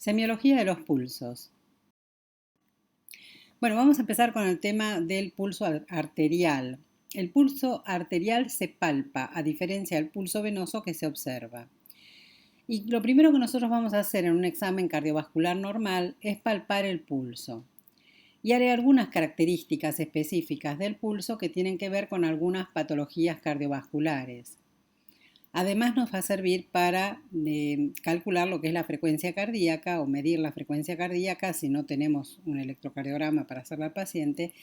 Semiología de los pulsos. Bueno, vamos a empezar con el tema del pulso arterial. El pulso arterial se palpa, a diferencia del pulso venoso que se observa. Y lo primero que nosotros vamos a hacer en un examen cardiovascular normal es palpar el pulso. Y hay algunas características específicas del pulso que tienen que ver con algunas patologías cardiovasculares. Además nos va a servir para calcular lo que es la frecuencia cardíaca o medir la frecuencia cardíaca si no tenemos un electrocardiograma para hacerla al paciente.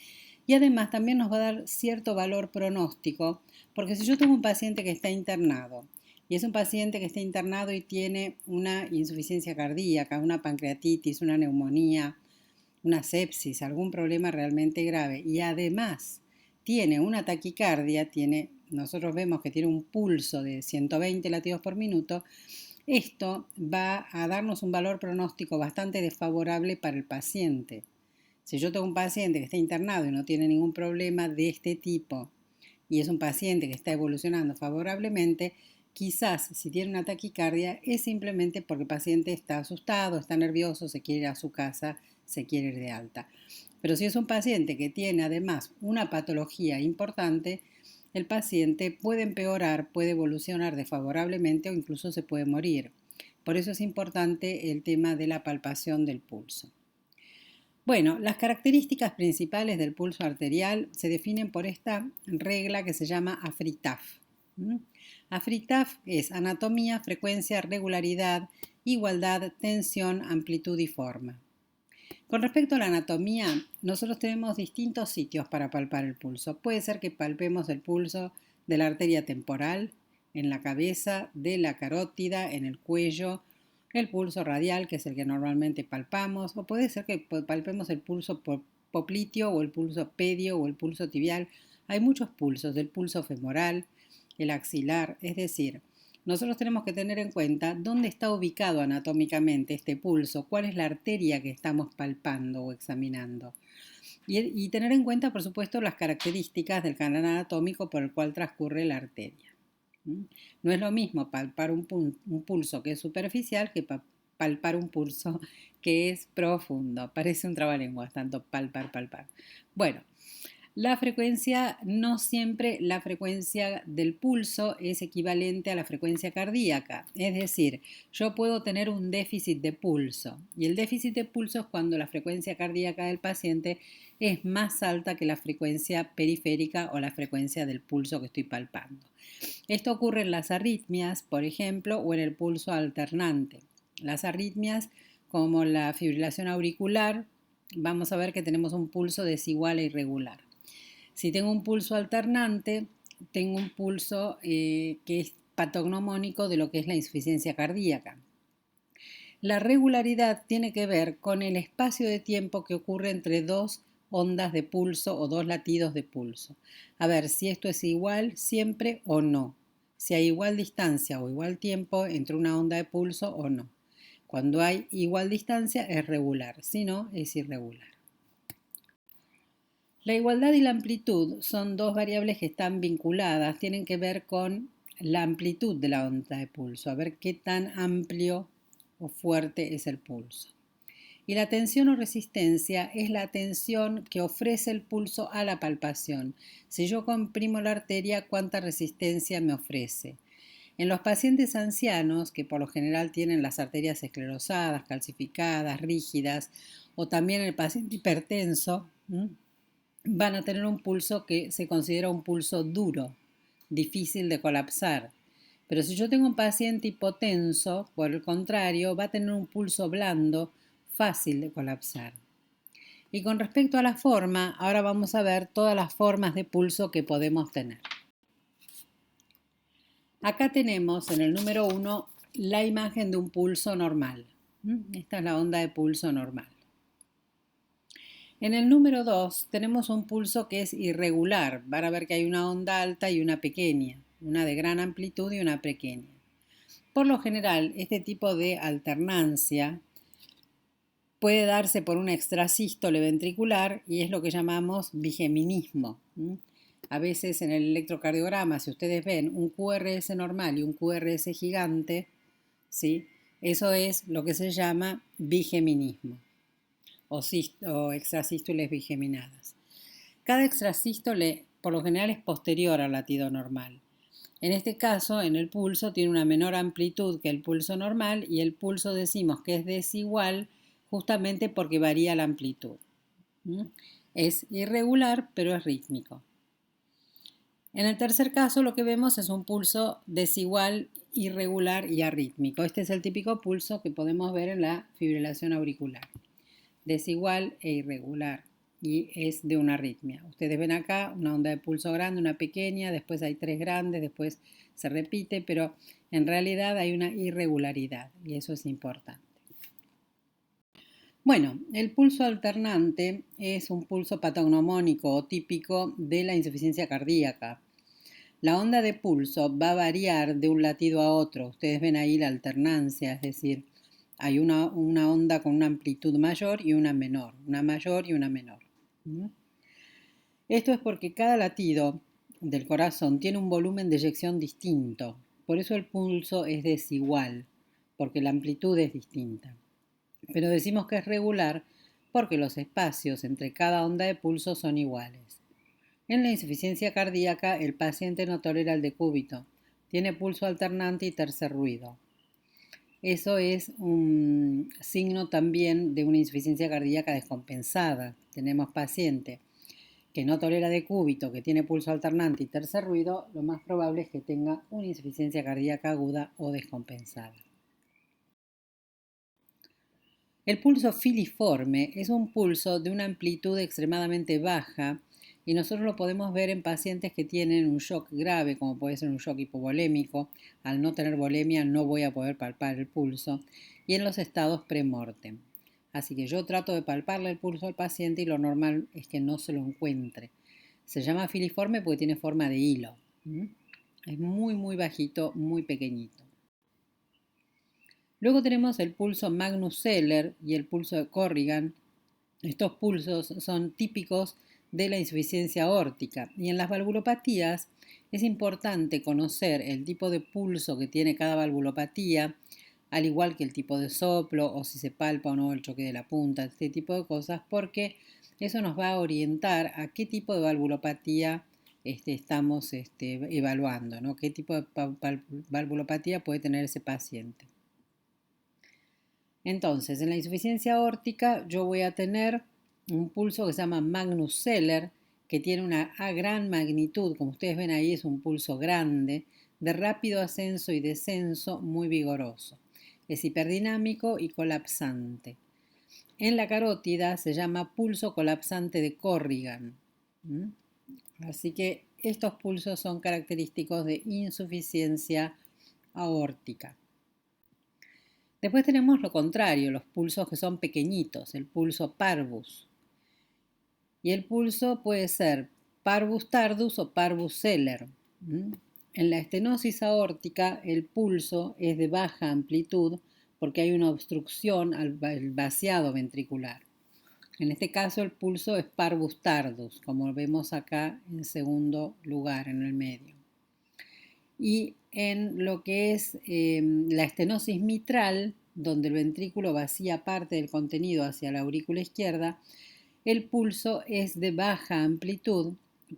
Y además también nos va a dar cierto valor pronóstico, porque si yo tengo un paciente que está internado, y es un paciente que está internado y tiene una insuficiencia cardíaca, una pancreatitis, una neumonía, una sepsis, algún problema realmente grave, y además tiene una taquicardia, nosotros vemos que tiene un pulso de 120 latidos por minuto, esto va a darnos un valor pronóstico bastante desfavorable para el paciente. Si yo tengo un paciente que está internado y no tiene ningún problema de este tipo, y es un paciente que está evolucionando favorablemente, quizás si tiene una taquicardia es simplemente porque el paciente está asustado, está nervioso, se quiere ir a su casa, se quiere ir de alta. Pero si es un paciente que tiene además una patología importante, el paciente puede empeorar, puede evolucionar desfavorablemente o incluso se puede morir. Por eso es importante el tema de la palpación del pulso. Bueno, las características principales del pulso arterial se definen por esta regla que se llama AFRITAF. AFRITAF es anatomía, frecuencia, regularidad, igualdad, tensión, amplitud y forma. Con respecto a la anatomía, nosotros tenemos distintos sitios para palpar el pulso. Puede ser que palpemos el pulso de la arteria temporal, en la cabeza, de la carótida, en el cuello, el pulso radial, que es el que normalmente palpamos, o puede ser que palpemos el pulso popliteo o el pulso pedio o el pulso tibial. Hay muchos pulsos, el pulso femoral, el axilar, es decir, nosotros tenemos que tener en cuenta dónde está ubicado anatómicamente este pulso, cuál es la arteria que estamos palpando o examinando. Y tener en cuenta, por supuesto, las características del canal anatómico por el cual transcurre la arteria. No es lo mismo palpar un pulso que es superficial que palpar un pulso que es profundo. Parece un trabalenguas, tanto palpar. Bueno, la frecuencia, no siempre la frecuencia del pulso es equivalente a la frecuencia cardíaca. Es decir, yo puedo tener un déficit de pulso. Y el déficit de pulso es cuando la frecuencia cardíaca del paciente es más alta que la frecuencia periférica o la frecuencia del pulso que estoy palpando. Esto ocurre en las arritmias, por ejemplo, o en el pulso alternante. Las arritmias, como la fibrilación auricular, vamos a ver que tenemos un pulso desigual e irregular. Si tengo un pulso alternante, tengo un pulso que es patognomónico de lo que es la insuficiencia cardíaca. La regularidad tiene que ver con el espacio de tiempo que ocurre entre dos ondas de pulso o dos latidos de pulso. A ver si esto es igual siempre o no. Si hay igual distancia o igual tiempo entre una onda de pulso o no. Cuando hay igual distancia es regular, si no es irregular. La igualdad y la amplitud son dos variables que están vinculadas, tienen que ver con la amplitud de la onda de pulso, a ver qué tan amplio o fuerte es el pulso. Y la tensión o resistencia es la tensión que ofrece el pulso a la palpación. Si yo comprimo la arteria, ¿cuánta resistencia me ofrece? En los pacientes ancianos, que por lo general tienen las arterias esclerosadas, calcificadas, rígidas, o también el paciente hipertenso, van a tener un pulso que se considera un pulso duro, difícil de colapsar. Pero si yo tengo un paciente hipotenso, por el contrario, va a tener un pulso blando, fácil de colapsar. Y con respecto a la forma, ahora vamos a ver todas las formas de pulso que podemos tener. Acá tenemos en el número 1 la imagen de un pulso normal. Esta es la onda de pulso normal. En el número 2 tenemos un pulso que es irregular. Van a ver que hay una onda alta y una pequeña, una de gran amplitud y una pequeña. Por lo general, este tipo de alternancia puede darse por una extrasístole ventricular y es lo que llamamos bigeminismo. A veces en el electrocardiograma, si ustedes ven un QRS normal y un QRS gigante, ¿sí? Eso es lo que se llama bigeminismo o extrasístoles bigeminadas. Cada extrasístole por lo general es posterior al latido normal. En este caso, en el pulso tiene una menor amplitud que el pulso normal y el pulso decimos que es desigual justamente porque varía la amplitud. Es irregular, pero es rítmico. En el tercer caso lo que vemos es un pulso desigual, irregular y arrítmico. Este es el típico pulso que podemos ver en la fibrilación auricular. Desigual e irregular y es de una arritmia. Ustedes ven acá una onda de pulso grande, una pequeña, después hay 3 grandes, después se repite, pero en realidad hay una irregularidad y eso es importante. Bueno, el pulso alternante es un pulso patognomónico o típico de la insuficiencia cardíaca. La onda de pulso va a variar de un latido a otro. Ustedes ven ahí la alternancia, es decir, hay una onda con una amplitud mayor y una menor, una mayor y una menor. Esto es porque cada latido del corazón tiene un volumen de eyección distinto. Por eso el pulso es desigual, porque la amplitud es distinta. Pero decimos que es regular porque los espacios entre cada onda de pulso son iguales. En la insuficiencia cardíaca, el paciente no tolera el decúbito, tiene pulso alternante y tercer ruido. Eso es un signo también de una insuficiencia cardíaca descompensada. Tenemos paciente que no tolera decúbito, que tiene pulso alternante y tercer ruido, lo más probable es que tenga una insuficiencia cardíaca aguda o descompensada. El pulso filiforme es un pulso de una amplitud extremadamente baja y nosotros lo podemos ver en pacientes que tienen un shock grave, como puede ser un shock hipovolémico. Al no tener volemia no voy a poder palpar el pulso, y en los estados premortem. Así que yo trato de palparle el pulso al paciente y lo normal es que no se lo encuentre. Se llama filiforme porque tiene forma de hilo. Es muy bajito, muy pequeñito. Luego tenemos el pulso Magnus Zeller y el pulso de Corrigan. Estos pulsos son típicos de la insuficiencia aórtica y en las valvulopatías es importante conocer el tipo de pulso que tiene cada valvulopatía, al igual que el tipo de soplo o si se palpa o no el choque de la punta, este tipo de cosas, porque eso nos va a orientar a qué tipo de valvulopatía estamos evaluando, ¿no? Qué tipo de valvulopatía puede tener ese paciente. Entonces, en la insuficiencia aórtica yo voy a tener un pulso que se llama Magnus Zeller, que tiene una gran magnitud, como ustedes ven ahí es un pulso grande, de rápido ascenso y descenso muy vigoroso. Es hiperdinámico y colapsante. En la carótida se llama pulso colapsante de Corrigan. Así que estos pulsos son característicos de insuficiencia aórtica. Después tenemos lo contrario, los pulsos que son pequeñitos, el pulso parvus. Y el pulso puede ser parvus tardus o parvus celer. En la estenosis aórtica el pulso es de baja amplitud porque hay una obstrucción al vaciado ventricular. En este caso el pulso es parvus tardus, como vemos acá en segundo lugar, en el medio. Y en lo que es la estenosis mitral, donde el ventrículo vacía parte del contenido hacia la aurícula izquierda, el pulso es de baja amplitud,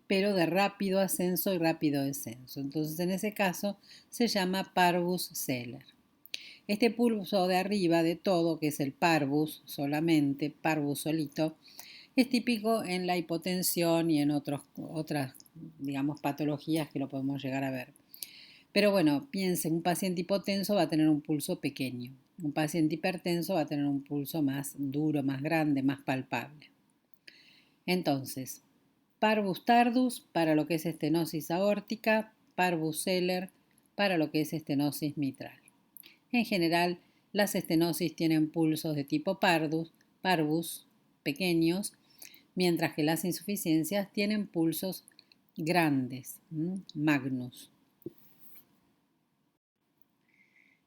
pero de rápido ascenso y rápido descenso. Entonces, en ese caso, se llama parvus celer. Este pulso de arriba de todo, que es el parvus solamente, parvus solito, es típico en la hipotensión y en otras, digamos, patologías que lo podemos llegar a ver. Pero bueno, piensen, un paciente hipotenso va a tener un pulso pequeño. Un paciente hipertenso va a tener un pulso más duro, más grande, más palpable. Entonces, parvus tardus para lo que es estenosis aórtica, parvus celer para lo que es estenosis mitral. En general, las estenosis tienen pulsos de tipo parvus, pequeños, mientras que las insuficiencias tienen pulsos grandes, magnus.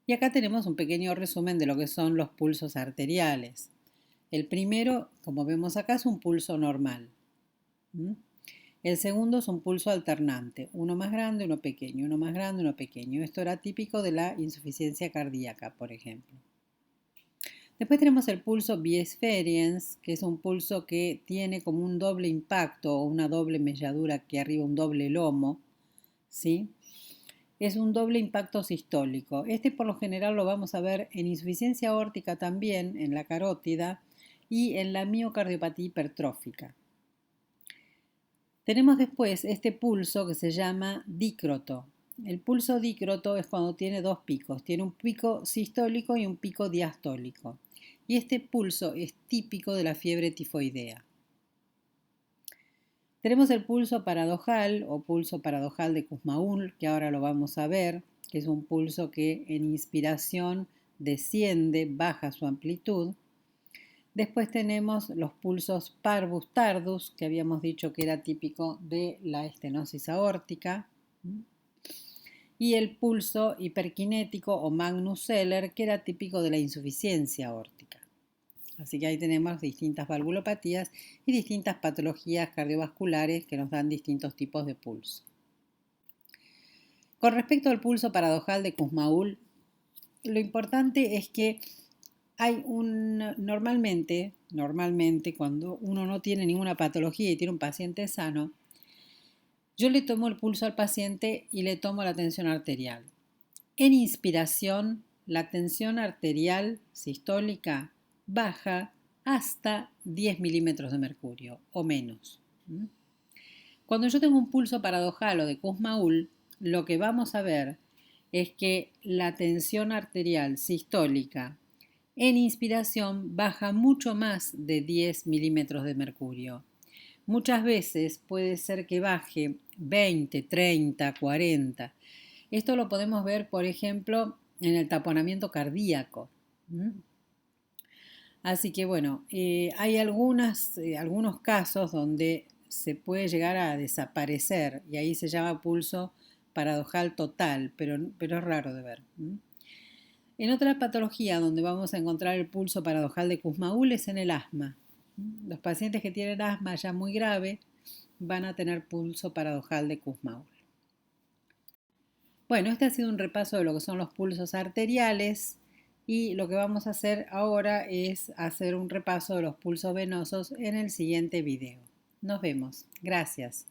Y acá tenemos un pequeño resumen de lo que son los pulsos arteriales. El primero, como vemos acá, es un pulso normal. El segundo es un pulso alternante, uno más grande, uno pequeño, uno más grande, uno pequeño. Esto era típico de la insuficiencia cardíaca, por ejemplo. Después tenemos el pulso biexperience, que es un pulso que tiene como un doble impacto o una doble melladura aquí arriba, un doble lomo, ¿sí? Es un doble impacto sistólico. Este por lo general lo vamos a ver en insuficiencia aórtica también, en la carótida y en la miocardiopatía hipertrófica. Tenemos después este pulso que se llama dícroto. El pulso dícroto es cuando tiene dos picos, tiene un pico sistólico y un pico diastólico. Y este pulso es típico de la fiebre tifoidea. Tenemos el pulso paradojal o pulso paradojal de Kussmaul, que ahora lo vamos a ver, que es un pulso que en inspiración desciende, baja su amplitud. Después tenemos los pulsos parvus tardus, que habíamos dicho que era típico de la estenosis aórtica. Y el pulso hiperkinético o Magnus Zeller, que era típico de la insuficiencia aórtica. Así que ahí tenemos distintas valvulopatías y distintas patologías cardiovasculares que nos dan distintos tipos de pulso. Con respecto al pulso paradojal de Kussmaul, lo importante es que hay normalmente cuando uno no tiene ninguna patología y tiene un paciente sano, yo le tomo el pulso al paciente y le tomo la tensión arterial. En inspiración, la tensión arterial sistólica baja hasta 10 milímetros de mercurio o menos. Cuando yo tengo un pulso paradojal o de Kussmaul, lo que vamos a ver es que la tensión arterial sistólica en inspiración baja mucho más de 10 milímetros de mercurio. Muchas veces puede ser que baje 20, 30, 40. Esto lo podemos ver, por ejemplo, en el taponamiento cardíaco. Así que bueno, hay algunos casos donde se puede llegar a desaparecer y ahí se llama pulso paradojal total, pero es raro de ver. En otra patología donde vamos a encontrar el pulso paradojal de Kussmaul es en el asma. Los pacientes que tienen asma ya muy grave van a tener pulso paradojal de Kussmaul. Bueno, este ha sido un repaso de lo que son los pulsos arteriales y lo que vamos a hacer ahora es hacer un repaso de los pulsos venosos en el siguiente video. Nos vemos. Gracias.